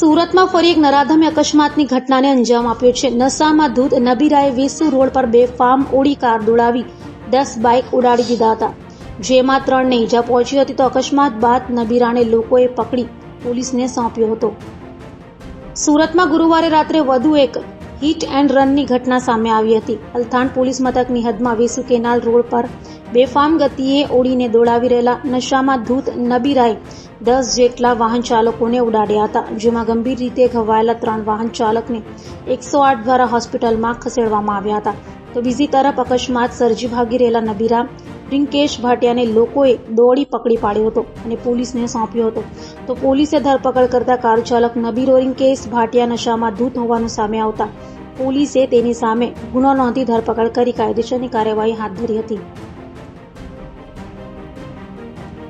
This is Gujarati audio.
સુરતમાં ફરી એક નરાધમે અકસ્માતની ઘટનાને અંજામ આપ્યો છે। નશામાં ધૂત નબીરાએ વેસુ રોડ પર બેફામ ઓડી કાર દોડાવી 10 બાઇક ઉડાડી દીધા હતા, જેમાં 3ને ઈજા પહોંચી હતી। તો અકસ્માત બાદ નબીરાને લોકોએ પકડી પોલીસને સોંપ્યો હતો। સુરતમાં ગુરુવારે રાત્રે વધુ એક હિટ એન્ડ રનની ઘટના સામે આવી હતી। અલથાણ પોલીસ મથકની હદમાં વેસુ કેનાલ રોડ પર બેફામ ગતિએ ઓડીને દોડાવી રહેલા નશામાં ધૂત નબીરાએ 10 જેટલા વાહન ચાલકોને ઉડાડ્યા હતા, જેમાં ગંભીર રીતે ઘવાયેલા 3 વાહન ચાલકને 108 દ્વારા હોસ્પિટલમાં ખસેડવામાં આવ્યા હતા। તો બીજી તરફ અકસ્માત સર્જી ભાગી રહેલા નબીરા રિંકેશ ભાટિયાને લોકોએ દોડી પકડી પાડ્યો હતો અને પોલીસને સોંપ્યો હતો। તો પોલીસે ધરપકડ કરતા કાર ચાલક નબીરો રિંકેશ ભાટિયા નશામાં ધૂત હોવાનું સામે આવતા પોલીસે તેની સામે ગુનો નોંધી ધરપકડ કરી કાયદેસરની કાર્યવાહી હાથ ધરી હતી।